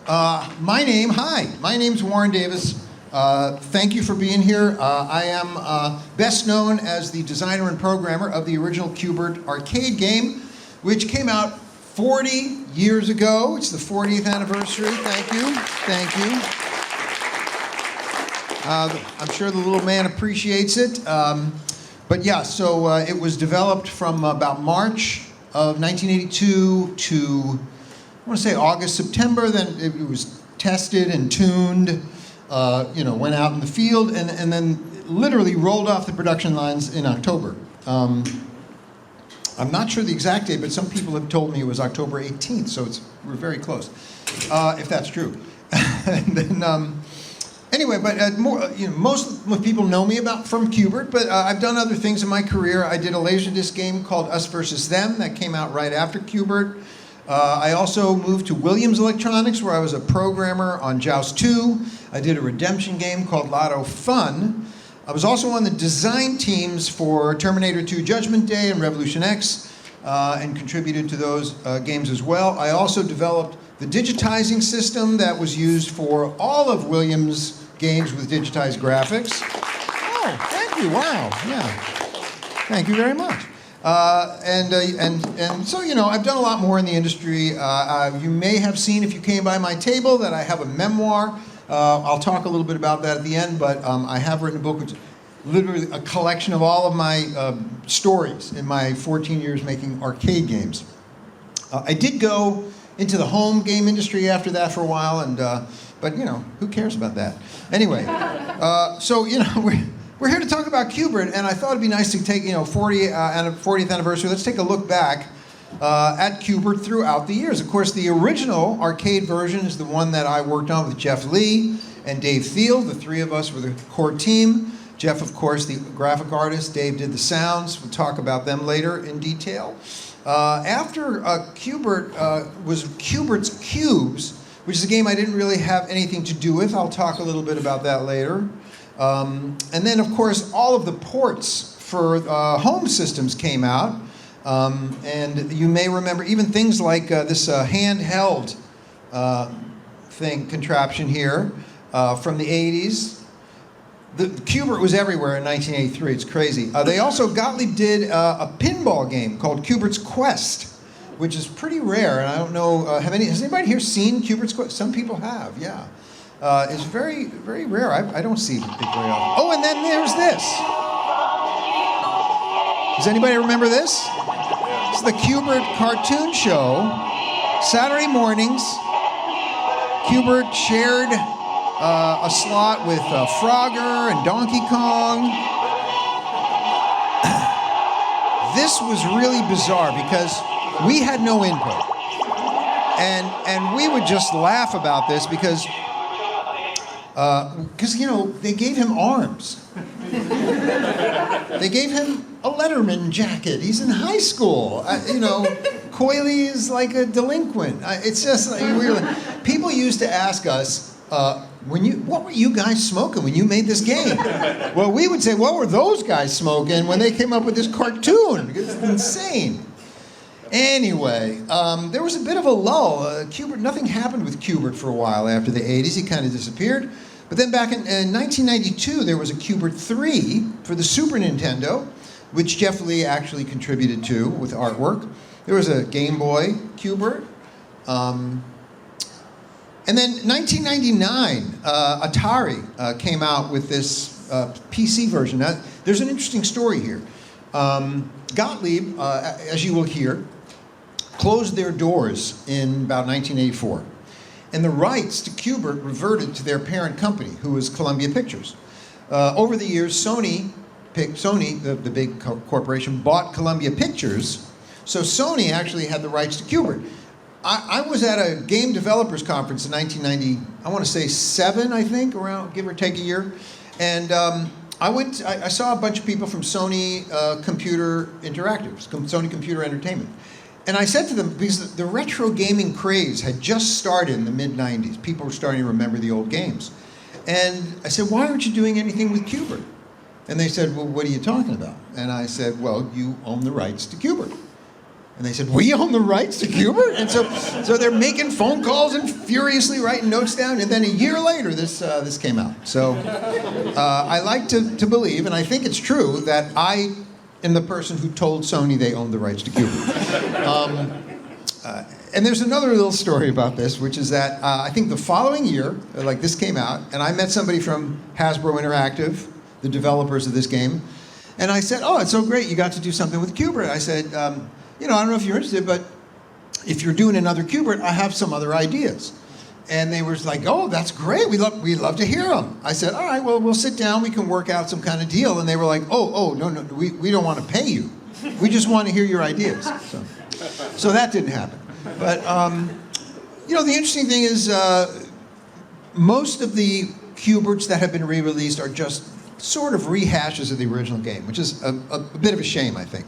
My name's Warren Davis. Thank you for being here. I am best known as the designer and programmer of the original Q*bert arcade game, which came out 40 years ago. It's the 40th anniversary. Thank you. Thank you. I'm sure the little man appreciates it. But yeah, so it was developed from about March of 1982 to, I want to say August, September. Then it was tested and tuned, went out in the field, and then literally rolled off the production lines in October. I'm not sure the exact date, but some people have told me it was October 18th, so we're very close, if that's true. And then, anyway, but most people know me from Q*bert, but I've done other things in my career. I did a Laserdisc game called Us vs. Them that came out right after Q*bert. I also moved to Williams Electronics, where I was a programmer on Joust 2. I did a redemption game called Lotto Fun. I was also on the design teams for Terminator 2 Judgment Day and Revolution X, and contributed to those games as well. I also developed the digitizing system that was used for all of Williams' games with digitized graphics. Oh, thank you, wow, yeah. Thank you very much. And so, I've done a lot more in the industry. You may have seen, if you came by my table, that I have a memoir. I'll talk a little bit about that at the end, but I have written a book which is literally a collection of all of my stories in my 14 years making arcade games. I did go into the home game industry after that for a while, but who cares about that? Anyway, so we're here to talk about Q*bert, and I thought it'd be nice to take 40th anniversary. Let's take a look back at Q*bert throughout the years. Of course, the original arcade version is the one that I worked on with Jeff Lee and Dave Thiel. The three of us were the core team. Jeff, of course, the graphic artist. Dave did the sounds. We'll talk about them later in detail. After Q*bert was Q*bert's Cubes, which is a game I didn't really have anything to do with. I'll talk a little bit about that later. And then, of course, all of the ports for home systems came out. And you may remember even things like this handheld contraption here from the 80s. The Q*bert was everywhere in 1983. It's crazy. They also, Gottlieb did a pinball game called Q*bert's Quest, which is pretty rare. And I don't know, has anybody here seen Q*bert's Quest? Some people have, yeah. It's very, very rare. I don't see it very often. Oh, and then there's this. Does anybody remember this? It's the Q*bert cartoon show. Saturday mornings, Q*bert shared a slot with Frogger and Donkey Kong. This was really bizarre because we had no input. And we would just laugh about this because they gave him arms. They gave him a Letterman jacket. He's in high school. Coily is like a delinquent. It's just like weird. People used to ask us, what were you guys smoking when you made this game? Well, we would say, what were those guys smoking when they came up with this cartoon? It's insane. Anyway, there was a bit of a lull. Q*bert, nothing happened with Q*bert for a while after the 80s. He kind of disappeared. But then back in 1992, there was a Q*bert 3 for the Super Nintendo, which Jeff Lee actually contributed to with artwork. There was a Game Boy Q*bert. And then 1999, Atari came out with this PC version. Now, there's an interesting story here. Gottlieb, as you will hear, closed their doors in about 1984. And the rights to Q*bert reverted to their parent company, who was Columbia Pictures. Over the years, Sony, the big corporation, bought Columbia Pictures, so Sony actually had the rights to Q*bert. I was at a game developers conference in 1990, I want to say 7, I think, around, give or take a year. And I saw a bunch of people from Sony Computer Interactive, Sony Computer Entertainment. And I said to them, because the retro gaming craze had just started in the mid-90s, people were starting to remember the old games. And I said, why aren't you doing anything with Q*bert? And they said, well, what are you talking about? And I said, well, you own the rights to Q*bert. And they said, we own the rights to Q*bert? And so they're making phone calls and furiously writing notes down. And then a year later, this came out. So I like to believe, and I think it's true, that I am the person who told Sony they owned the rights to Q*bert. And there's another little story about this, which is that I think the following year, like this came out, and I met somebody from Hasbro Interactive, the developers of this game, and I said, oh, it's so great you got to do something with Q*bert. I said, you know, I don't know if you're interested, but if you're doing another Q*bert, I have some other ideas. And they were like, oh, that's great. We'd love to hear them. I said, all right, well, we'll sit down. We can work out some kind of deal. And they were like, no, we don't want to pay you. We just want to hear your ideas. So that didn't happen. But, you know, the interesting thing is most of the Q*berts that have been re-released are just sort of rehashes of the original game, which is a bit of a shame, I think.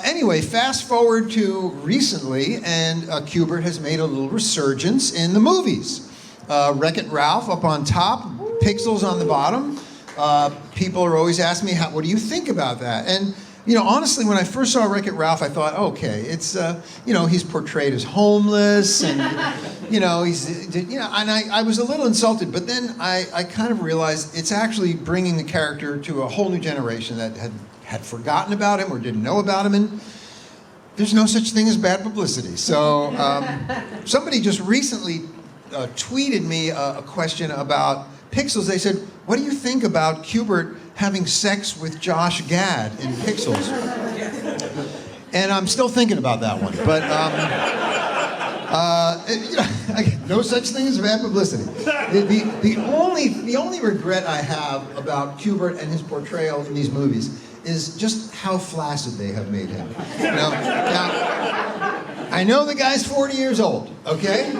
Anyway, fast forward to recently, and Q*bert has made a little resurgence in the movies. Wreck-It Ralph up on top, Pixels on the bottom. People are always asking me, what do you think about that? And you know, honestly, when I first saw Wreck-It Ralph, I thought, okay, it's, you know, he's portrayed as homeless, and, you know, and I was a little insulted, but then I kind of realized it's actually bringing the character to a whole new generation that had forgotten about him or didn't know about him, and there's no such thing as bad publicity. So somebody just recently tweeted me a question about Pixels. They said, what do you think about Q*bert having sex with Josh Gad in Pixels? And I'm still thinking about that one. But you know, no such thing as bad publicity. The only regret I have about Q*bert and his portrayal in these movies is just how flaccid they have made him. You know? Now, I know the guy's 40 years old, okay?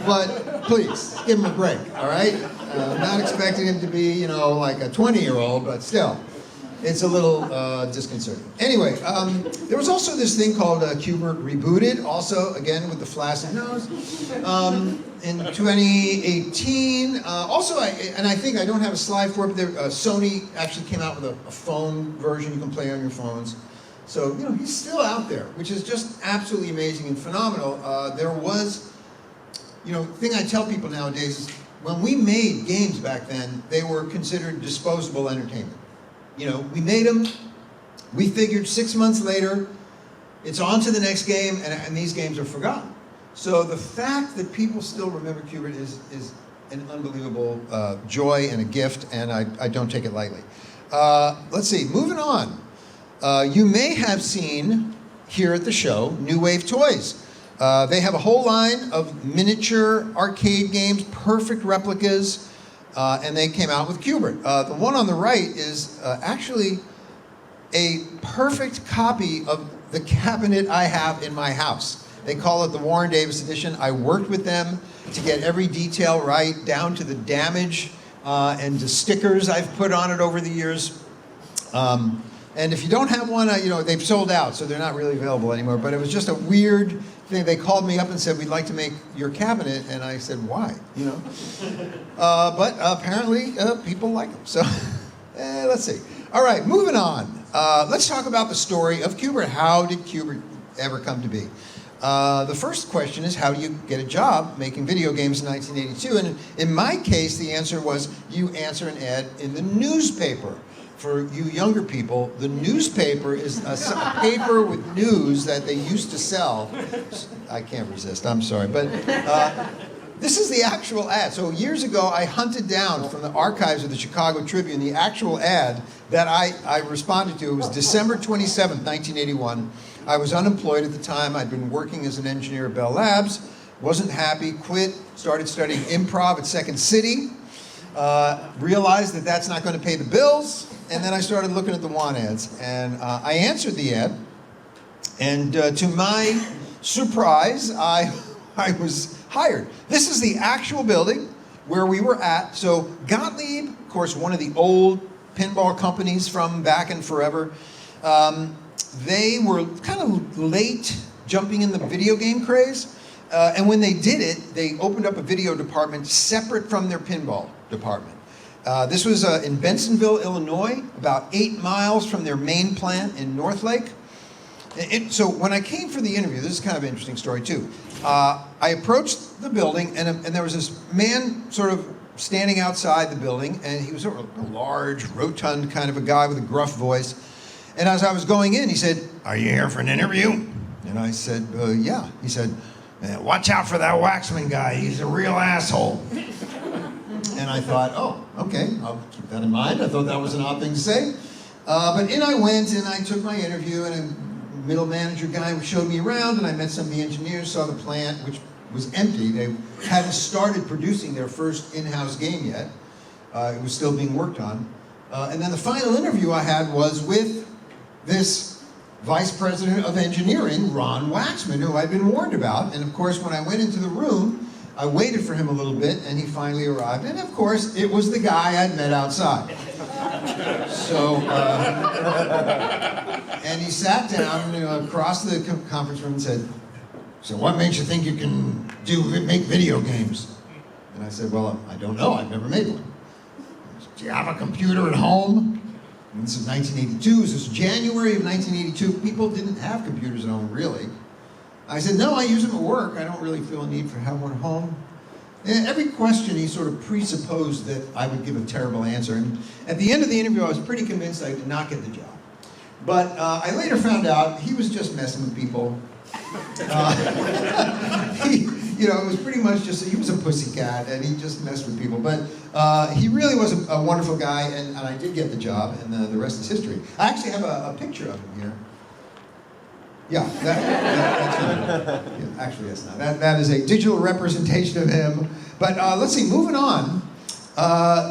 But please, give him a break, all right? I'm not expecting him to be, you know, like a 20-year-old, but still, it's a little disconcerting. Anyway, there was also this thing called Q*bert Rebooted, also, again, with the flaccid nose, in 2018. Also, I think I don't have a slide for it, but Sony actually came out with a phone version you can play on your phones. So, you know, he's still out there, which is just absolutely amazing and phenomenal. There was, you know, the thing I tell people nowadays is, when we made games back then, they were considered disposable entertainment. You know, we made them, we figured 6 months later, it's on to the next game, and these games are forgotten. So the fact that people still remember Q*bert is an unbelievable joy and a gift, and I don't take it lightly. Let's see, moving on. You may have seen here at the show New Wave Toys. They have a whole line of miniature arcade games, perfect replicas, and they came out with Q*bert. The one on the right is actually a perfect copy of the cabinet I have in my house. They call it the Warren Davis edition. I worked with them to get every detail right, down to the damage and the stickers I've put on it over the years. And if you don't have one, you know, they've sold out, so they're not really available anymore. But it was just a weird thing. They called me up and said, we'd like to make your cabinet. And I said, why? You know? But apparently, people like them. So let's see. All right, moving on. Let's talk about the story of Q*bert. How did Q*bert ever come to be? The first question is, how do you get a job making video games in 1982? And in my case, the answer was, you answer an ad in the newspaper. For you younger people, the newspaper is a paper with news that they used to sell. I can't resist, I'm sorry. But this is the actual ad. So years ago, I hunted down from the archives of the Chicago Tribune the actual ad that I responded to. It was December 27th, 1981. I was unemployed at the time. I'd been working as an engineer at Bell Labs. Wasn't happy, quit, started studying improv at Second City. Realized that that's not going to pay the bills. And then I started looking at the want ads, and I answered the ad, and to my surprise, I was hired. This is the actual building where we were at. So Gottlieb, of course, one of the old pinball companies from back and forever, they were kind of late jumping in the video game craze, and when they did it, they opened up a video department separate from their pinball department. This was in Bensenville, Illinois, about 8 miles from their main plant in Northlake. So when I came for the interview, this is kind of an interesting story too. I approached the building, and there was this man sort of standing outside the building, and he was sort of a large, rotund kind of a guy with a gruff voice. And as I was going in, he said, "Are you here for an interview?" And I said, "Yeah." He said, "Watch out for that Waxman guy. He's a real asshole." And I thought, oh, okay, I'll keep that in mind. I thought that was an odd thing to say. But in I went, and I took my interview, and a middle manager guy showed me around, and I met some of the engineers, saw the plant, which was empty. They hadn't started producing their first in-house game yet. It was still being worked on. And then the final interview I had was with this Vice President of Engineering, Ron Waxman, who I'd been warned about. And of course, when I went into the room, I waited for him a little bit, and he finally arrived. And of course, it was the guy I'd met outside. So, and he sat down across the conference room and said, "So what makes you think you can make video games?" And I said, "Well, I don't know. I've never made one." He said, "Do you have a computer at home?" And this is 1982. This is January of 1982. People didn't have computers at home, really. I said, "No, I use them at work. I don't really feel a need for have one at home." And every question, he sort of presupposed that I would give a terrible answer. And at the end of the interview, I was pretty convinced I did not get the job. But I later found out he was just messing with people. It was pretty much just, he was a pussycat, and he just messed with people. But he really was a wonderful guy, and I did get the job, and the rest is history. I actually have a picture of him here. Yeah, that's him. Yeah, actually, that's not. That is a digital representation of him. But let's see, moving on.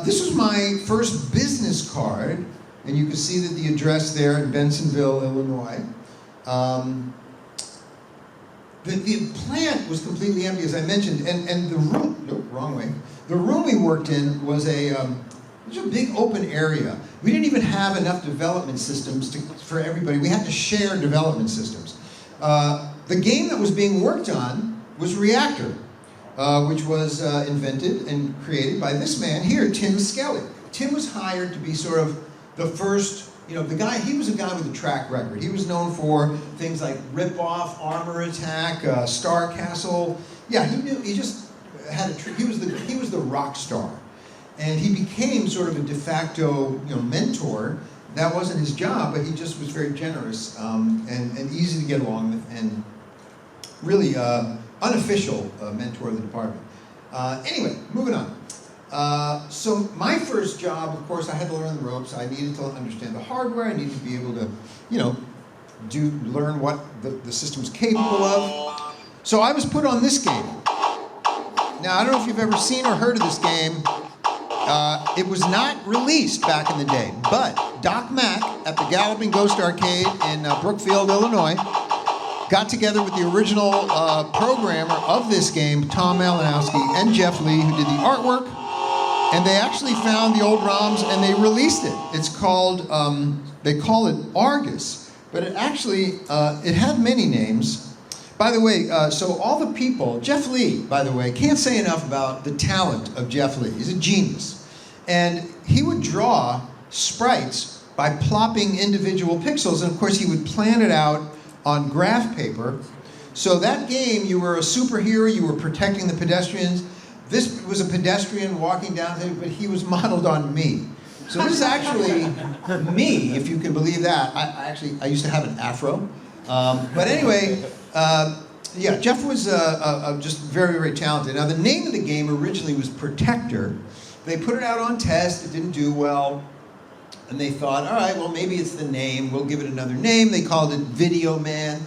This was my first business card, and you can see that the address there in Bensonville, Illinois. The plant was completely empty, as I mentioned, and the room, nope, wrong way. The room we worked in was a big open area. We didn't even have enough development systems for everybody. We had to share development systems. The game that was being worked on was Reactor, which was invented and created by this man here, Tim Skelly. Tim was hired to be sort of the first, the guy, he was a guy with a track record. He was known for things like Rip-Off, Armor Attack, Star Castle. Yeah, he just had he was the rock star. And he became sort of a de facto, mentor. That wasn't his job, but he just was very generous and easy to get along with, and really unofficial mentor of the department. Anyway, moving on. So my first job, of course, I had to learn the ropes. I needed to understand the hardware. I needed to be able to, learn what the system's capable of. So I was put on this game. Now, I don't know if you've ever seen or heard of this game. It was not released back in the day, but Doc Mack at the Galloping Ghost Arcade in Brookfield, Illinois, got together with the original programmer of this game, Tom Malinowski, and Jeff Lee, who did the artwork, and they actually found the old ROMs and they released it. It's called, they call it Argus, but it actually, it had many names. By the way, so all the people, Jeff Lee, by the way, can't say enough about the talent of Jeff Lee. He's a genius. And he would draw sprites by plopping individual pixels, and of course he would plan it out on graph paper. So that game, you were a superhero, you were protecting the pedestrians. This was a pedestrian walking down, but he was modeled on me. So this is actually me, if you can believe that. I used to have an afro. But anyway, yeah, Jeff was just very, very talented. Now, the name of the game originally was Protector. They put it out on test. It didn't do well. And they thought, all right, well, maybe it's the name. We'll give it another name. They called it Video Man.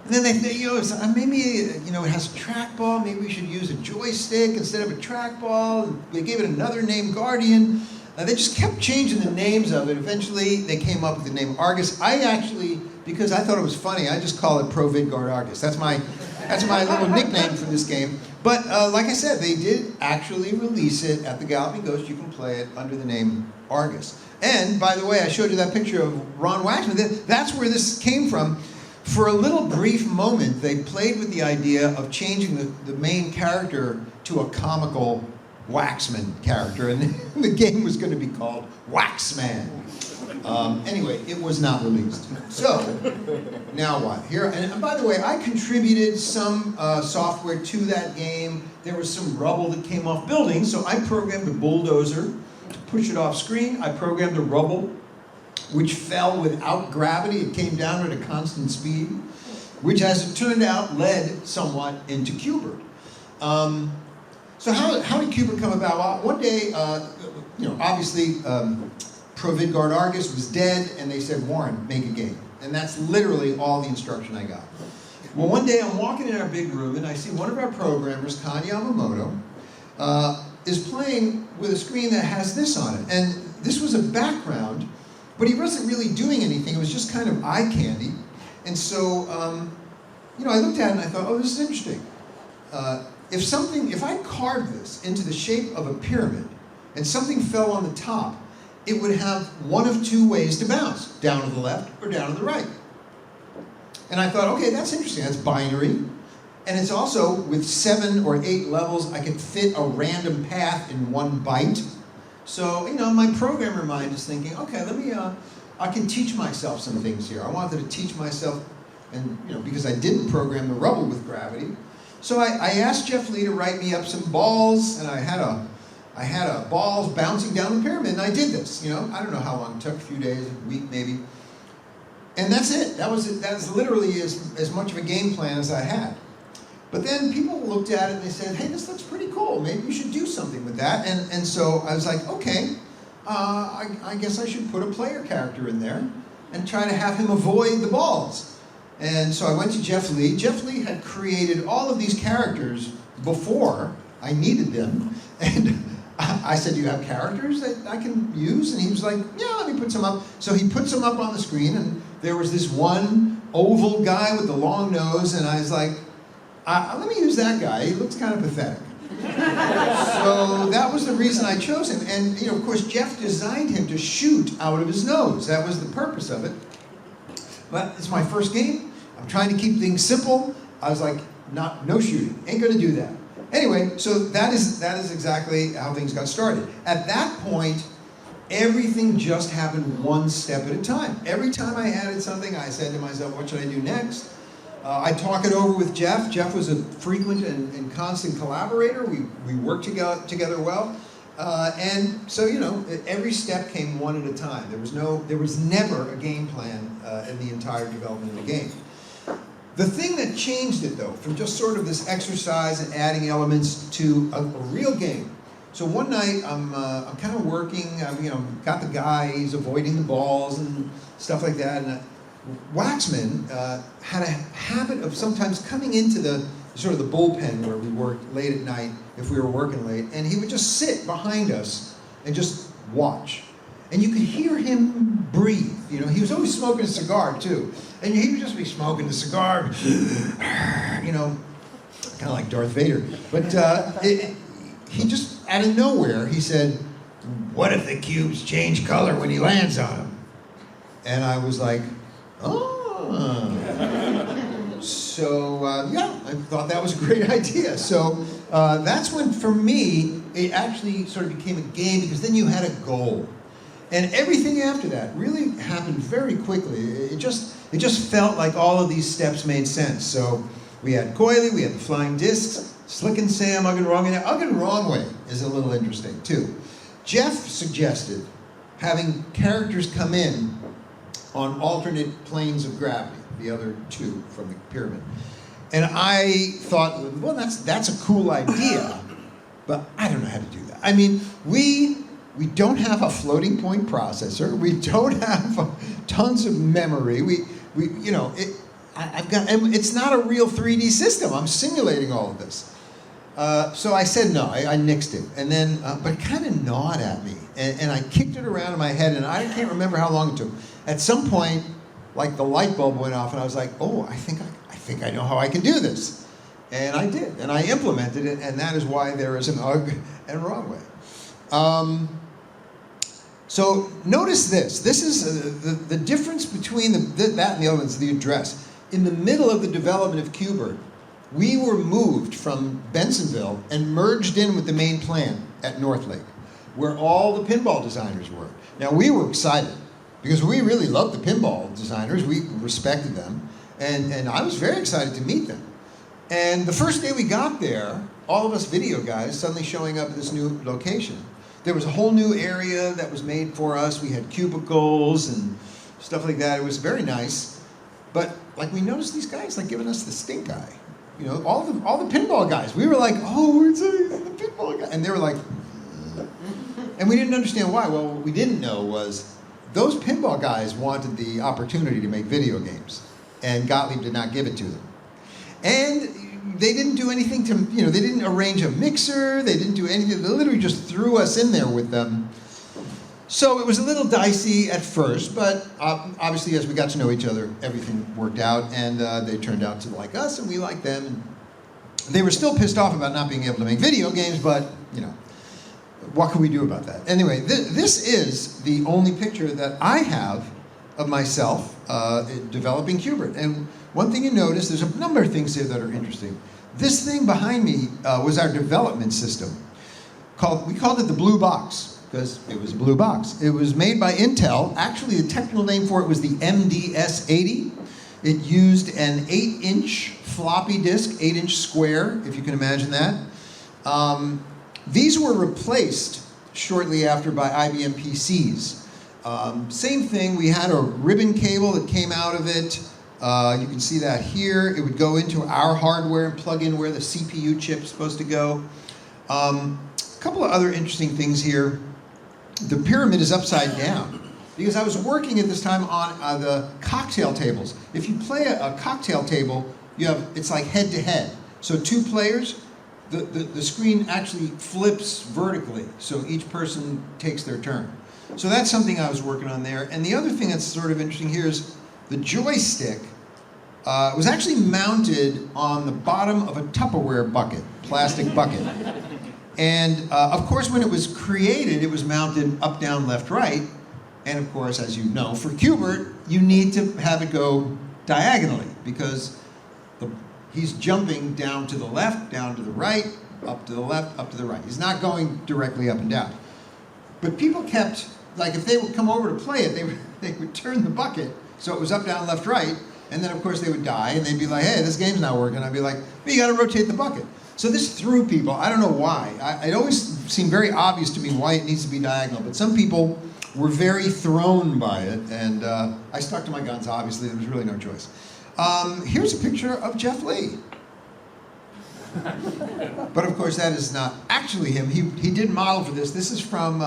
And then they thought, maybe, it has a trackball. Maybe we should use a joystick instead of a trackball. And they gave it another name, Guardian. They just kept changing the names of it. Eventually, they came up with the name Argus. I actually, because I thought it was funny, I just call it Pro VidGuard Argus. That's my little nickname for this game. But like I said, they did actually release it at the Galloping Ghost. You can play it under the name Argus. And by the way, I showed you that picture of Ron Waxman. That's where this came from. For a little brief moment, they played with the idea of changing the main character to a comical Waxman character, and the game was going to be called Waxman. Anyway, it was not released. So, now what? Here, and by the way, I contributed some software to that game. There was some rubble that came off buildings, so I programmed a bulldozer to push it off screen. I programmed a rubble which fell without gravity. It came down at a constant speed, which, as it turned out, led somewhat into Qbert. So how did Qbert come about? Well, one day, obviously, ProVidGuard Argus was dead, and they said, Warren, make a game. And that's literally all the instruction I got. Well, one day I'm walking in our big room, and I see one of our programmers, Kan Yamamoto, is playing with a screen that has this on it. And this was a background, but he wasn't really doing anything. It was just kind of eye candy. And so, I looked at it and I thought, oh, this is interesting. If I carved this into the shape of a pyramid and something fell on the top, it would have one of two ways to bounce, down to the left or down to the right. And I thought, okay, that's interesting, that's binary. And it's also, with 7 or 8 levels, I can fit a random path in one byte. So, my programmer mind is thinking, okay, I can teach myself some things here. I wanted to teach myself, and because I didn't program the rubble with gravity. So I asked Jeff Lee to write me up some balls, and I had balls bouncing down the pyramid, and I did this. I don't know how long it took, a few days, a week maybe. And that's it. That was literally as much of a game plan as I had. But then people looked at it and they said, hey, this looks pretty cool. Maybe you should do something with that. And so I was like, okay, I guess I should put a player character in there and try to have him avoid the balls. And so I went to Jeff Lee. Jeff Lee had created all of these characters before I needed them. And I said, do you have characters that I can use? And he was like, yeah, let me put some up. So he put some up on the screen, and there was this one oval guy with the long nose, and I was like, let me use that guy. He looks kind of pathetic. So that was the reason I chose him. And, of course, Jeff designed him to shoot out of his nose. That was the purpose of it. But it's my first game. I'm trying to keep things simple. I was like, no shooting. Ain't gonna do that. Anyway, so that is exactly how things got started. At that point, everything just happened one step at a time. Every time I added something, I said to myself, what should I do next? I talk it over with Jeff. Jeff was a frequent and constant collaborator. We worked together well. And so, every step came one at a time. There was never a game plan in the entire development of the game. The thing that changed it, though, from just sort of this exercise and adding elements to a real game. So one night, I'm kind of working. Got the guy. He's avoiding the balls and stuff like that. And Waxman had a habit of sometimes coming into the sort of the bullpen where we worked late at night if we were working late, and he would just sit behind us and just watch. And you could hear him breathe. He was always smoking a cigar too. And he would just be smoking the cigar, kind of like Darth Vader. But he just, out of nowhere, he said, what if the cubes change color when he lands on them? And I was like, oh. So, I thought that was a great idea. So that's when, for me, it actually sort of became a game, because then you had a goal. And everything after that really happened very quickly. It just felt like all of these steps made sense. So we had Coily, we had the flying discs, Slick and Sam, Ugg and Wrong. And Ugg and Wrong Way is a little interesting, too. Jeff suggested having characters come in on alternate planes of gravity, the other two from the pyramid. And I thought, well, that's a cool idea, but I don't know how to do that. I mean, we don't have a floating point processor. We don't have tons of memory. It's not a real 3D system. I'm simulating all of this. So I said no. I nixed it, and then, but it kind of gnawed at me, and I kicked it around in my head, and I can't remember how long it took. At some point, like the light bulb went off, and I was like, oh, I think I know how I can do this, and I did, and I implemented it, and that is why there is an Ugg and Wrong Way. So notice this. This is the difference between that and the other ones, the address. In the middle of the development of Qbert, We were moved from Bensonville and merged in with the main plant at Northlake, where all the pinball designers were. Now we were excited because we really loved the pinball designers. We respected them, and I was very excited to meet them. And the first day we got there, all of us video guys suddenly showing up at this new location. There was a whole new area that was made for us. We had cubicles and stuff like that. It was very nice. But like we noticed these guys like giving us the stink eye. You know, all the pinball guys. We were like, oh, we're the pinball guy. And they were like, and we didn't understand why. Well, what we didn't know was those pinball guys wanted the opportunity to make video games. And Gottlieb did not give it to them. And they didn't do anything to, you know, they didn't arrange a mixer, they didn't do anything, they literally just threw us in there with them. So it was a little dicey at first, but obviously as we got to know each other, everything worked out, and they turned out to like us, and we liked them. And they were still pissed off about not being able to make video games, but, you know, what can we do about that? Anyway, this is the only picture that I have of myself developing Qbert. And one thing you notice, there's a number of things here that are interesting. This thing behind me was our development system. We called it the blue box, because it was a blue box. It was made by Intel. Actually, the technical name for it was the MDS-80. It used an 8-inch floppy disk, 8-inch square, if you can imagine that. These were replaced shortly after by IBM PCs. Same thing, we had a ribbon cable that came out of it. You can see that here. It would go into our hardware and plug in where the CPU chip is supposed to go. A couple of other interesting things here. The pyramid is upside down because I was working at this time on the cocktail tables. If you play a cocktail table, it's like head to head. So 2 players, the screen actually flips vertically, so each person takes their turn. So that's something I was working on there. And the other thing that's sort of interesting here is the joystick was actually mounted on the bottom of a Tupperware bucket, plastic bucket. And of course, when it was created, it was mounted up, down, left, right. And of course, as you know, for Qbert, you need to have it go diagonally because he's jumping down to the left, down to the right, up to the left, up to the right. He's not going directly up and down. But people kept, like if they would come over to play it, they would turn the bucket so it was up, down, left, right, and then of course they would die and they'd be like, hey, this game's not working. I'd be like, well, you gotta rotate the bucket. So this threw people, I don't know why. It always seemed very obvious to me why it needs to be diagonal, but some people were very thrown by it, and I stuck to my guns, obviously, there was really no choice. Here's a picture of Jeff Lee. But of course that is not actually him. He did model for this. This is from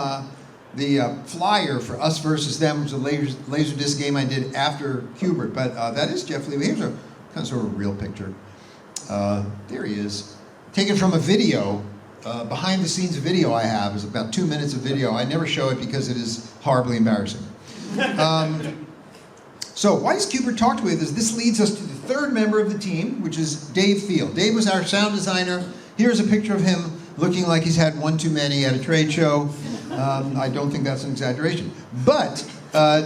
the flyer for Us Versus Them, which is a Laserdisc game I did after Qbert. But that is Jeff Lee. Here's a kind of sort of real picture. There he is. Taken from a video, behind the scenes video I have. It's about 2 minutes of video. I never show it because it is horribly embarrassing. So why does Qbert talk with us? This leads us to the 3rd member of the team, which is Dave Field. Dave was our sound designer. Here's a picture of him looking like he's had one too many at a trade show. I don't think that's an exaggeration. But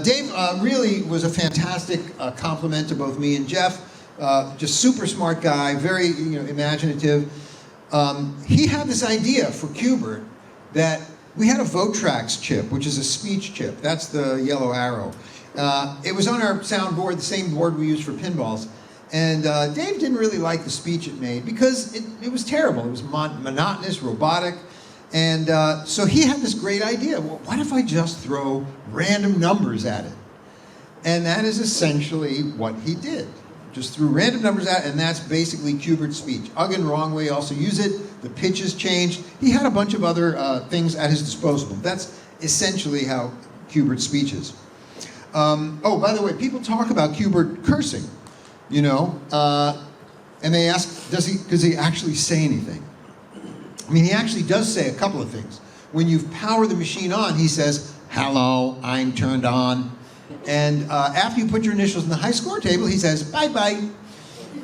Dave really was a fantastic compliment to both me and Jeff. Just super smart guy, very imaginative. He had this idea for Qbert that we had a Votrax chip, which is a speech chip. That's the yellow arrow. It was on our soundboard, the same board we use for pinballs. And Dave didn't really like the speech it made because it was terrible. It was monotonous, robotic. And so he had this great idea. Well, what if I just throw random numbers at it? And that is essentially what he did. Just threw random numbers at it, and that's basically Qbert's speech. Ugg and Wrong Way also use it. The pitches changed. He had a bunch of other things at his disposal. That's essentially how Qbert's speech is. Oh, by the way, people talk about Qbert cursing, and they ask, does he actually say anything? I mean, he actually does say a couple of things. When you power the machine on, he says, hello, I'm turned on. And after you put your initials in the high score table, he says, bye-bye.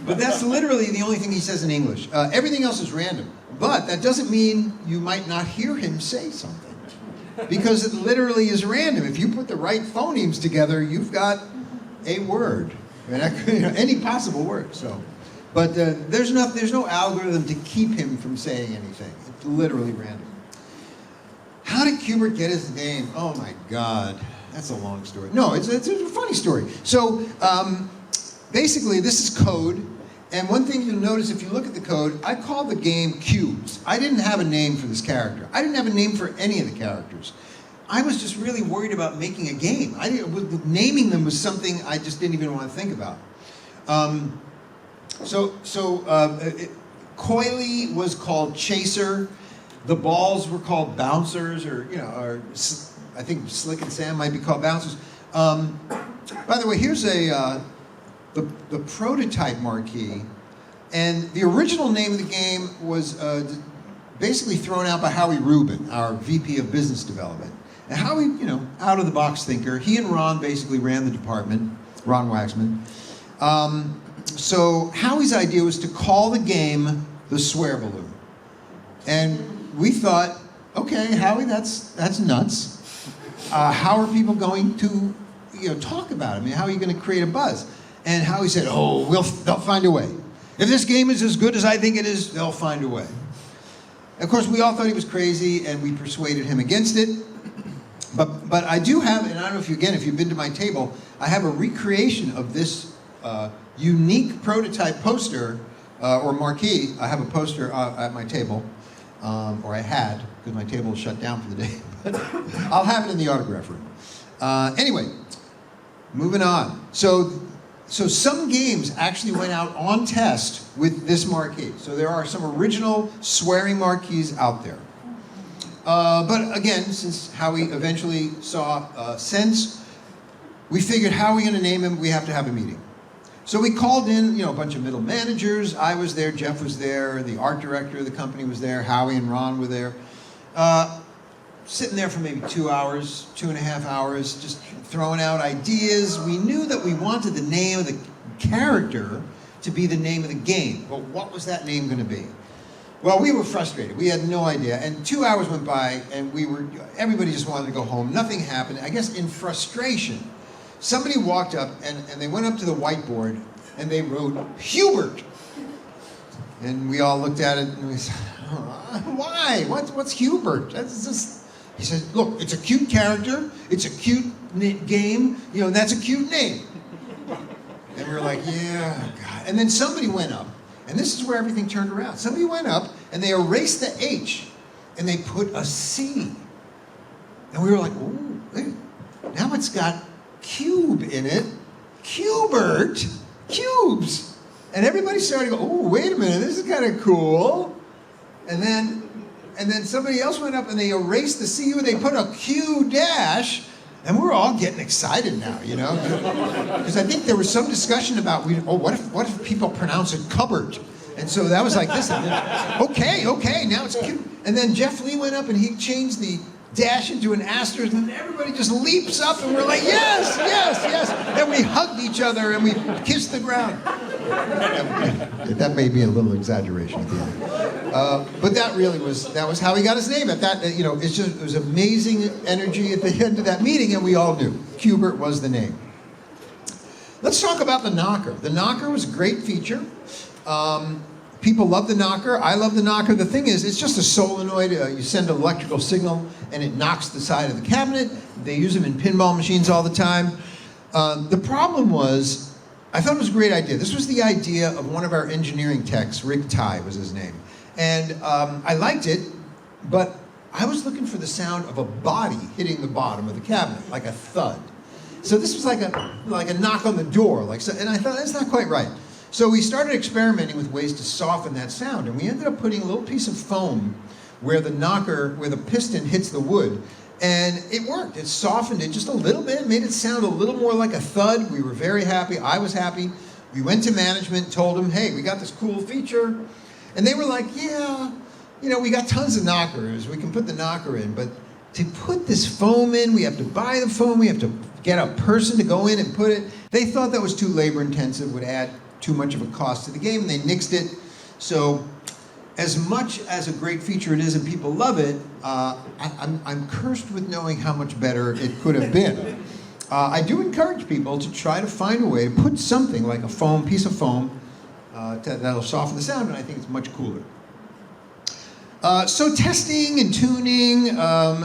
But that's literally the only thing he says in English. Everything else is random. But that doesn't mean you might not hear him say something. Because it literally is random. If you put the right phonemes together, you've got a word. Any possible word. So But there's no algorithm to keep him from saying anything. It's literally random. How did Q*bert get his name? Oh my God, that's a long story. No, it's a funny story. So basically, this is code. And one thing you'll notice if you look at the code, I called the game Cubes. I didn't have a name for this character. I didn't have a name for any of the characters. I was just really worried about making a game. Naming them was something I just didn't even want to think about. Coily was called Chaser. The balls were called Bouncers, or I think Slick and Sam might be called Bouncers. By the way, here's the prototype marquee, and the original name of the game was basically thrown out by Howie Rubin, our VP of Business Development. And Howie, out-of-the-box thinker, he and Ron basically ran the department, Ron Waxman. So Howie's idea was to call the game the Swear Balloon. And we thought, okay, Howie, that's nuts. How are people going to talk about it? I mean, how are you going to create a buzz? And Howie said, oh, they'll find a way. If this game is as good as I think it is, they'll find a way. Of course, we all thought he was crazy, and we persuaded him against it. But I do have, and I don't know if you've been to my table, I have a recreation of this unique prototype poster or marquee. I have a poster at my table, or I had, because my table was shut down for the day. But I'll have it in the autograph room. Anyway, moving on. So some games actually went out on test with this marquee. So there are some original swearing marquees out there. But again, since Howie eventually saw sense, we figured, how are we going to name him? We have to have a meeting. So we called in, a bunch of middle managers. I was there, Jeff was there, the art director of the company was there, Howie and Ron were there. Sitting there for maybe 2 hours, 2.5 hours, just throwing out ideas. We knew that we wanted the name of the character to be the name of the game. But what was that name going to be? Well, we were frustrated. We had no idea. And 2 hours went by, and everybody just wanted to go home. Nothing happened. I guess in frustration, somebody walked up, and they went up to the whiteboard, and they wrote, Q*bert. And we all looked at it, and we said, why? What's Q*bert? That's just... He said, look, it's a cute character, it's a cute game, that's a cute name. And we were like, yeah, God. And then somebody went up, and this is where everything turned around. Somebody went up, and they erased the H, and they put a C. And we were like, ooh, now it's got cube in it. Q*bert, cubes. And everybody started to go, oh, wait a minute, this is kind of cool. And then somebody else went up and they erased the CU and they put a Q dash, and we're all getting excited now, because I think there was some discussion about, what if people pronounce it cupboard? And so that was like this. And then, okay, now it's Q. And then Jeff Lee went up and he changed the dash into an asterisk, and everybody just leaps up and we're like, yes. And we hugged each other and we kissed the ground. That may be a little exaggeration at the end. But that was how he got his name. At that, it was amazing energy at the end of that meeting, and we all knew Q*bert was the name. Let's talk about the knocker. The knocker was a great feature. People love the knocker. I love the knocker. The thing is, it's just a solenoid. You send an electrical signal, and it knocks the side of the cabinet. They use them in pinball machines all the time. The problem was, I thought it was a great idea. This was the idea of one of our engineering techs, Rick Ty was his name. And I liked it, but I was looking for the sound of a body hitting the bottom of the cabinet, like a thud. So this was like a knock on the door, and I thought, that's not quite right. So we started experimenting with ways to soften that sound, and we ended up putting a little piece of foam where the piston hits the wood, and it worked. It softened it just a little bit, made it sound a little more like a thud. We were very happy. I was happy. We went to management, told them, hey, we got this cool feature. And they were like, yeah, we got tons of knockers. We can put the knocker in, but to put this foam in, we have to buy the foam. We have to get a person to go in and put it. They thought that was too labor intensive, would add too much of a cost to the game, and they nixed it. So as much as a great feature it is and people love it, I'm cursed with knowing how much better it could have been. I do encourage people to try to find a way to put something like a piece of foam That'll soften the sound, and I think it's much cooler. So testing and tuning, you don't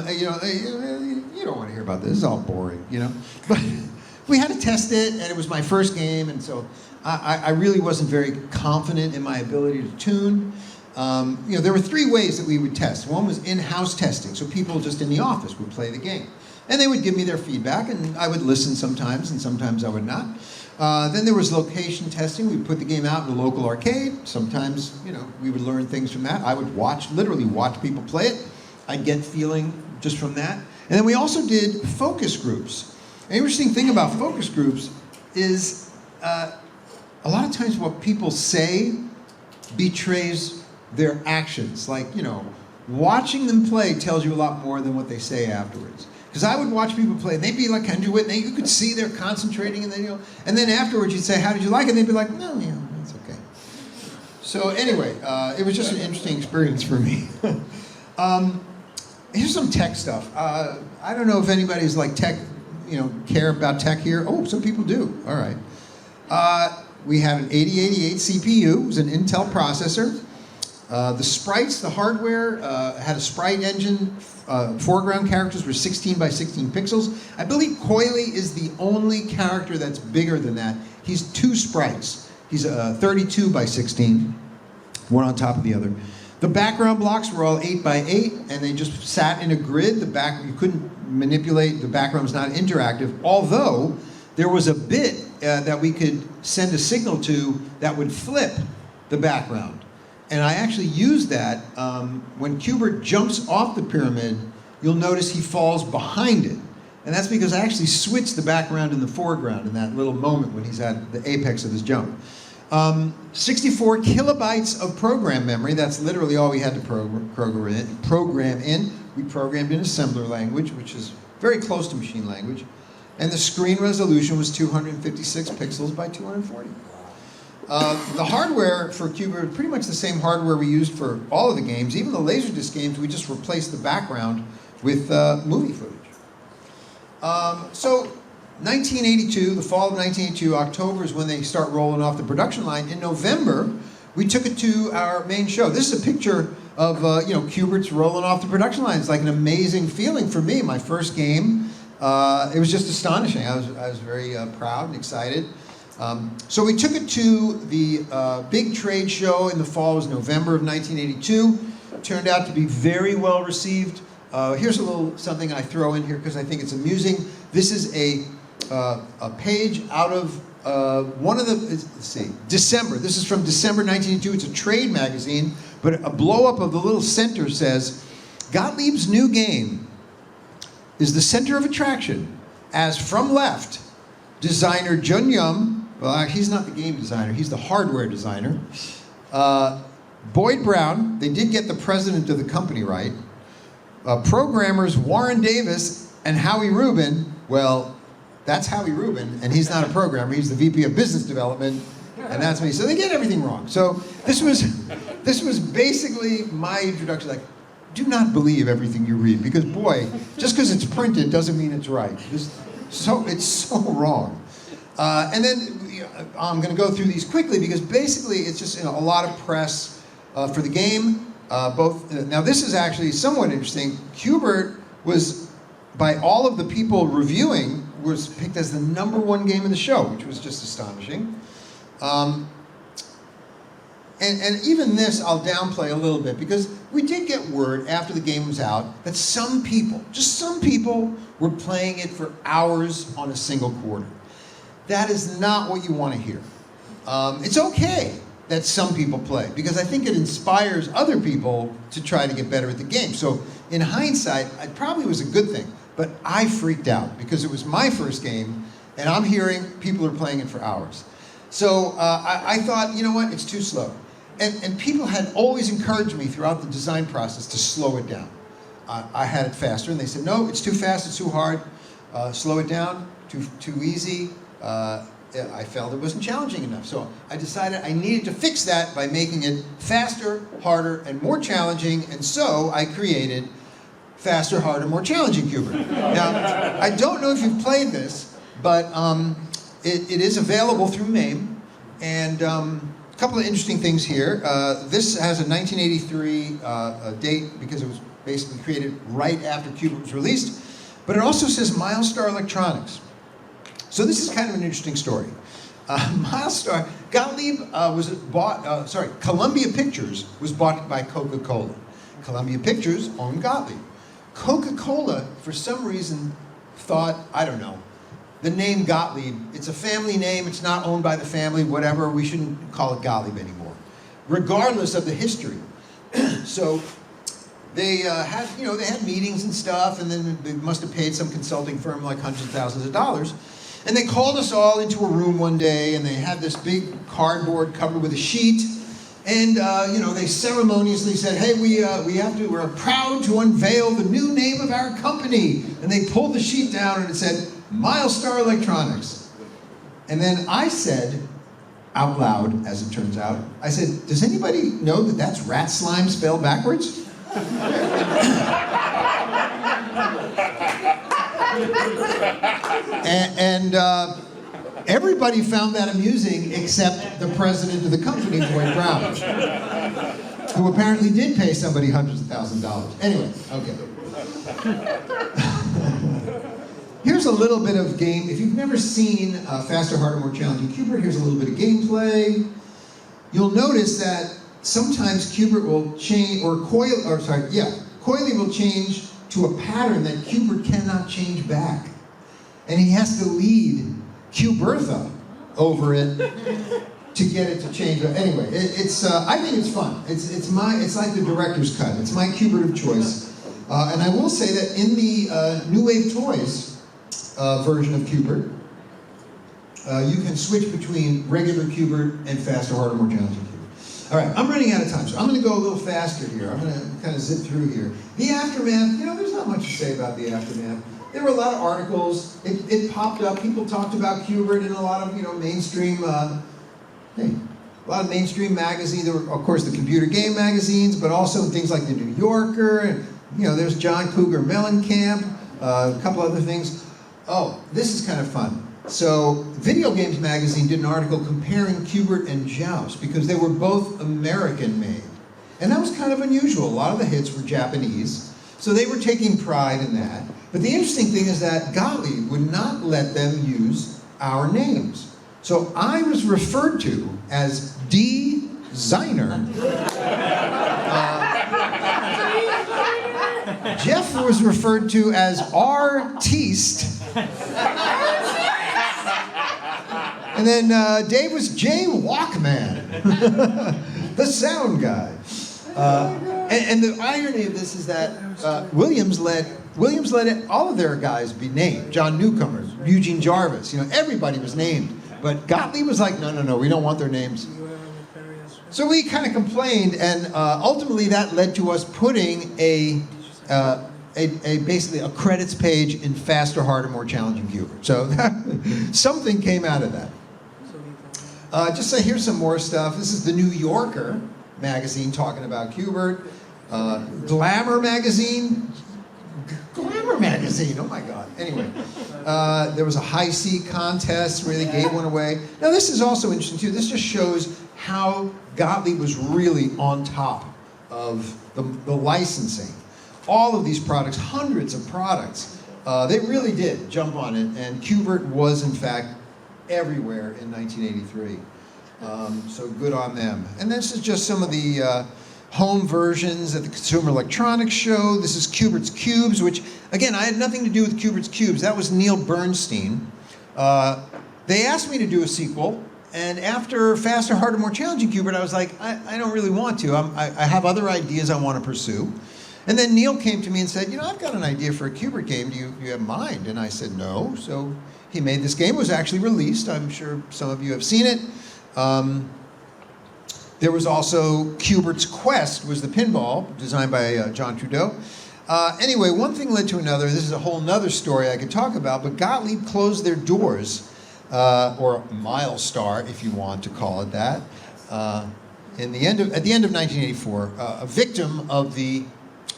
want to hear about this. It's all boring, But we had to test it, and it was my first game, and so I really wasn't very confident in my ability to tune. There were 3 ways that we would test. One was in-house testing, so people just in the office would play the game. And they would give me their feedback, and I would listen sometimes, and sometimes I would not. Then there was location testing. We'd put the game out in a local arcade. Sometimes, we would learn things from that. I would literally watch people play it. I'd get feeling just from that. And then we also did focus groups. An interesting thing about focus groups is a lot of times what people say betrays their actions. Like, watching them play tells you a lot more than what they say afterwards. Because I would watch people play, and they'd be like, "Can you do it?" And you could see they're concentrating, and then and then afterwards you'd say, "How did you like it?" And they'd be like, "No, that's okay." So anyway, it was just an interesting experience for me. Here's some tech stuff. I don't know if anybody's like tech, care about tech here. Oh, some people do. All right. We had an 8088 CPU. It was an Intel processor. The sprites, the hardware, had a sprite engine. Foreground characters were 16 by 16 pixels. I believe Coily is the only character that's bigger than that. He's 2 sprites. He's 32 by 16, one on top of the other. The background blocks were all 8 by 8, and they just sat in a grid. You couldn't manipulate. The background was not interactive, although there was a bit that we could send a signal to that would flip the background. And I actually used that. When Q*bert jumps off the pyramid, you'll notice he falls behind it. And that's because I actually switched the background and the foreground in that little moment when he's at the apex of his jump. 64 kilobytes of program memory. That's literally all we had to program in. We programmed in assembler language, which is very close to machine language. And the screen resolution was 256 pixels by 240. The hardware for Q*bert was pretty much the same hardware we used for all of the games. Even the Laserdisc games, we just replaced the background with movie footage. So 1982, the fall of 1982, October is when they start rolling off the production line. In November, we took it to our main show. This is a picture of Q*bert's rolling off the production line. It's like an amazing feeling for me. My first game. It was just astonishing. I was very proud and excited. So we took it to the big trade show in the fall. It was November of 1982. It turned out to be very well received. Here's a little something I throw in here because I think it's amusing. This is a page out of one of the, let's see, December. This is from December 1982. It's a trade magazine, but a blow-up of the little center says, Gottlieb's new game is the center of attraction, as from left, designer Jun Yum, well, he's not the game designer, he's the hardware designer. Boyd Brown, they did get the president of the company right. Programmers Warren Davis and Howie Rubin, well, that's Howie Rubin, and he's not a programmer, he's the VP of Business Development, and that's me. So they get everything wrong. So this was basically my introduction, like, do not believe everything you read, because boy, just because it's printed doesn't mean it's right. It's so wrong. And then I'm going to go through these quickly because basically it's just a lot of press for the game. Now this is actually somewhat interesting. Q*bert was, by all of the people reviewing, was picked as the #1 game of the show, which was just astonishing. And even this I'll downplay a little bit because we did get word after the game was out that some people, just some people, were playing it for hours on a single quarter. That is not what you want to hear. It's okay that some people play because I think it inspires other people to try to get better at the game. So in hindsight, it probably was a good thing, but I freaked out because it was my first game and I'm hearing people are playing it for hours. So I thought, you know what, it's too slow. And people had always encouraged me throughout the design process to slow it down. I had it faster, and they said, no, it's too fast, it's too hard, slow it down, too easy. I felt it wasn't challenging enough. So I decided I needed to fix that by making it faster, harder, and more challenging, and so I created Faster, Harder, More Challenging Q*bert. Now, I don't know if you've played this, but it is available through MAME, and A couple of interesting things here. This has a 1983 date because it was basically created right after Qbert was released, but it also says Milestar Electronics. So this is kind of an interesting story. Milestar, Gottlieb was bought, Columbia Pictures was bought by Coca-Cola. Columbia Pictures owned Gottlieb. Coca-Cola, for some reason, thought, I don't know, the name Gottlieb, it's a family name, it's not owned by the family, whatever, we shouldn't call it Gottlieb anymore, regardless of the history. So they had, they had meetings and stuff, and then they must have paid some consulting firm like hundreds of thousands of dollars. And they called us all into a room one day, and they had this big cardboard covered with a sheet. And they ceremoniously said, "Hey, we're proud to unveil the new name of our company." And they pulled the sheet down, and it said Milestar Electronics. And then I said, out loud, as it turns out, I said, "Does anybody know that that's rat slime spelled backwards?" and everybody found that amusing except the president of the company, Boyd Brown, who apparently did pay somebody hundreds of thousands of dollars. Anyway, okay. Here's a little bit of game. If you've never seen Faster, Harder, More Challenging Qbert, here's a little bit of gameplay. You'll notice that sometimes Qbert will change, Coily will change to a pattern that Qbert cannot change back. And he has to lead Qbertha over it to get it to change. Anyway, I think it's fun. It's like the director's cut. It's my Qbert of choice. And I will say that in the New Wave Toys version of Qbert, you can switch between regular Qbert and Faster, Harder, More Challenging Qbert. All right, I'm running out of time, so I'm going to go a little faster here. I'm going to kind of zip through here. The aftermath, there's not much to say about the aftermath. There were a lot of articles. It popped up. People talked about Qbert in a lot of mainstream. A lot of mainstream magazines. There were, of course, the computer game magazines, but also things like the New Yorker. And there's John Cougar Mellencamp. A couple other things. Oh, this is kind of fun. So, Video Games magazine did an article comparing Qbert and Joust because they were both American-made, and that was kind of unusual. A lot of the hits were Japanese, so they were taking pride in that. But the interesting thing is that Gottlieb would not let them use our names. So I was referred to as D-Ziner. Jeff was referred to as Artiste. And then Dave was J Walkman, the sound guy. And the irony of this is that Williams let all of their guys be named. John Newcomer, Eugene Jarvis, everybody was named. But Gottlieb was like, no, we don't want their names. So we kind of complained, and ultimately that led to us putting basically a credits page in Faster, Harder, More Challenging Qbert. So something came out of that. Just say here's some more stuff. This is the New Yorker magazine talking about Qbert. Glamour magazine. Glamour magazine, oh my God. Anyway, there was a high C contest where they gave one away. Now this is also interesting too. This just shows how Gottlieb was really on top of the licensing. All of these products, hundreds of products, they really did jump on it, and Qbert was in fact everywhere in 1983. So good on them. And this is just some of the home versions at the Consumer Electronics Show. This is Qbert's Cubes, which, again, I had nothing to do with Qbert's Cubes. That was Neil Bernstein. They asked me to do a sequel, and after Faster, Harder, More Challenging Qbert, I was like, I don't really want to. I have other ideas I want to pursue. And then Neil came to me and said, I've got an idea for a Qbert game. Do you have mind? And I said, no. So he made this game. It was actually released. I'm sure some of you have seen it. There was also Qbert's Quest, was the pinball, designed by John Trudeau. Anyway, one thing led to another. This is a whole nother story I could talk about, but Gottlieb closed their doors, or Milestar, if you want to call it that, at the end of 1984, a victim of the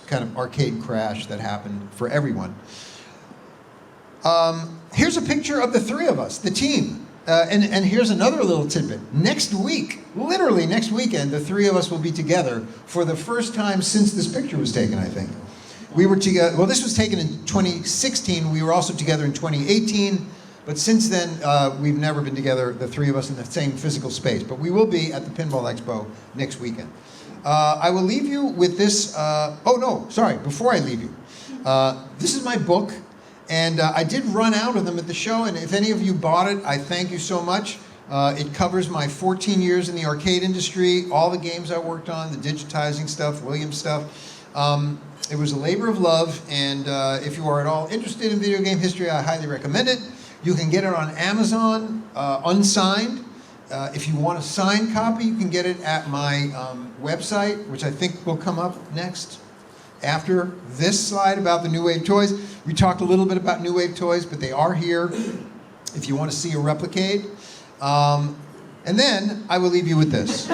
kind of arcade crash that happened for everyone. Here's a picture of the three of us, the team. And here's another little tidbit. Next week, literally next weekend, the three of us will be together for the first time since this picture was taken, I think. We were together, well, this was taken in 2016. We were also together in 2018. But since then, we've never been together, the three of us, in the same physical space. But we will be at the Pinball Expo next weekend. I will leave you with this. Oh, no, sorry, before I leave you. This is my book. And I did run out of them at the show, and if any of you bought it, I thank you so much. It covers my 14 years in the arcade industry, all the games I worked on, the digitizing stuff, Williams stuff. It was a labor of love, and if you are at all interested in video game history, I highly recommend it. You can get it on Amazon, unsigned. If you want a signed copy, you can get it at my website, which I think will come up next. After this slide about the New Wave toys. We talked a little bit about New Wave toys, but they are here if you want to see a replicate. And then I will leave you with this. This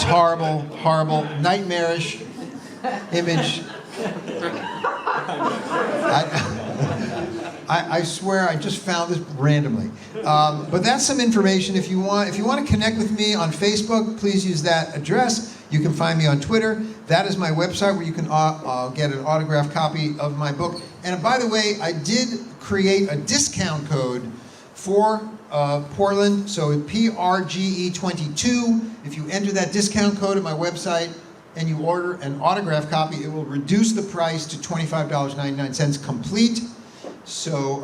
horrible, horrible, nightmarish image. I swear I just found this randomly. But that's some information. If you want to connect with me on Facebook, please use that address. You can find me on Twitter. That is my website where you can get an autographed copy of my book. And by the way, I did create a discount code for Portland. So PRGE 22. If you enter that discount code at my website and you order an autographed copy, it will reduce the price to $25.99 complete. So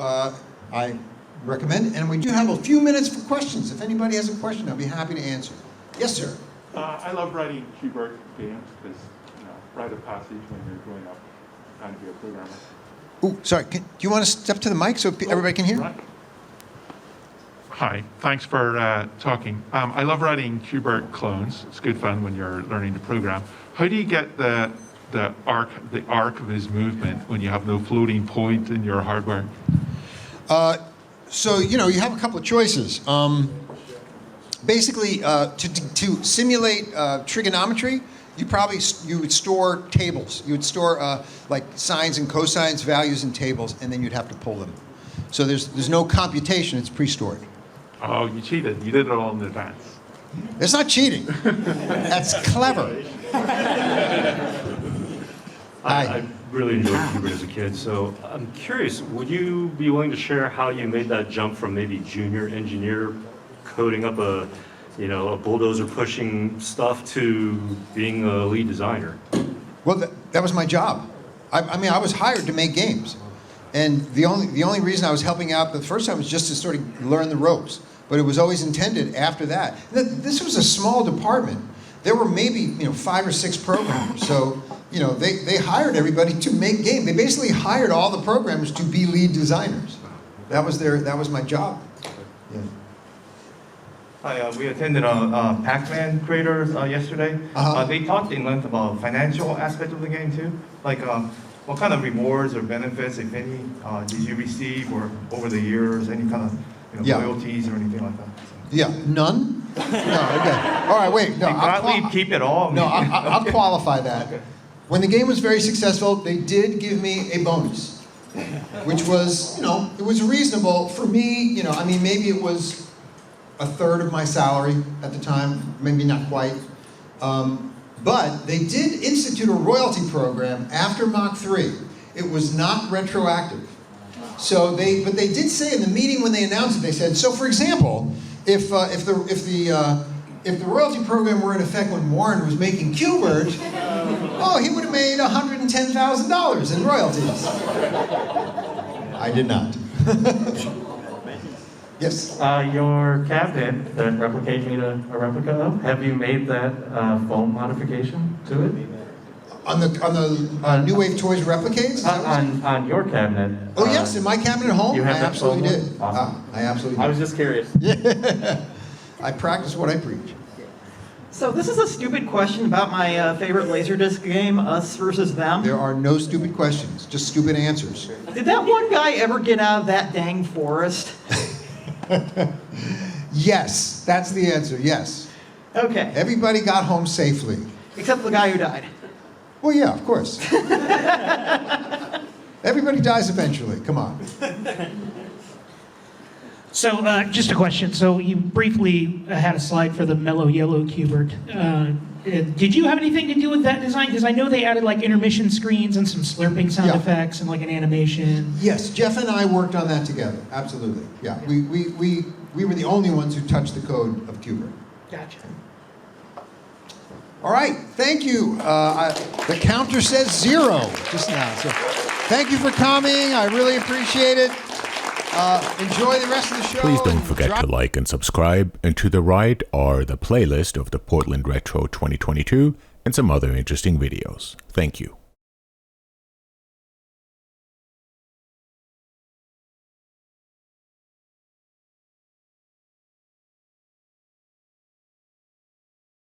I recommend, and we do have a few minutes for questions. If anybody has a question, I'll be happy to answer. Yes, sir. I love writing bert games because, rite of passage when you're growing up, trying to be a programmer. Oh, sorry. Do you want to step to the mic so everybody can hear? Right. Hi, thanks for talking. I love writing bert clones. It's good fun when you're learning to program. How do you get the arc of his movement when you have no floating point in your hardware? So you have a couple of choices. Basically, to simulate trigonometry, you would store tables. You would store like sines and cosines, values in tables, and then you'd have to pull them. So there's no computation; it's pre-stored. Oh, you cheated! You did it all in advance. It's not cheating. That's clever. I really enjoyed Qbert as a kid, so I'm curious, would you be willing to share how you made that jump from maybe junior engineer coding up a bulldozer pushing stuff to being a lead designer? Well, that was my job. I mean, I was hired to make games. And the only reason I was helping out the first time was just to sort of learn the ropes. But it was always intended after that. This was a small department. There were maybe 5 or 6 programmers. So they hired everybody to make games. They basically hired all the programmers to be lead designers. That was my job. Yeah. Hi, we attended a Pac-Man creator yesterday. They talked in length about financial aspect of the game too. Like what kind of rewards or benefits, if any, did you receive or over the years, any kind of loyalties or anything like that? Yeah, none? No, okay. All right, wait. No, gladly keep it all. No, I'll qualify that. Okay. When the game was very successful, they did give me a bonus, which was, it was reasonable for me. I mean, maybe it was a third of my salary at the time, maybe not quite. But they did institute a royalty program after Mach 3. It was not retroactive. So they did say in the meeting when they announced it, they said, so for example, if the royalty program were in effect when Warren was making Qbert, he would have made $110,000 in royalties. I did not. Yes? Your cabinet that Replicate made a replica of, have you made that foam modification to it? On the New Wave Toys replicates? On your cabinet. Oh yes, in my cabinet at home, you have I that absolutely foam did. Awesome. I absolutely did. I was just curious. Yeah. I practice what I preach. So this is a stupid question about my favorite Laserdisc game, Us versus Them. There are no stupid questions, just stupid answers. Did that one guy ever get out of that dang forest? Yes, that's the answer, yes. Okay. Everybody got home safely. Except the guy who died. Well, yeah, of course. Everybody dies eventually, come on. So just a question. So you briefly had a slide for the mellow yellow Qbert. Did you have anything to do with that design? Because I know they added like intermission screens and some slurping sound Yeah. effects and like an animation. Yes, Jeff and I worked on that together. Absolutely. Yeah, we were the only ones who touched the code of Qbert. Gotcha. All right, thank you. The counter says 0 just now. So thank you for coming. I really appreciate it. Enjoy the rest of the show. Please don't and forget drop- to like and subscribe, and to the right are the playlist of the Portland Retro 2022 and some other interesting videos. Thank you.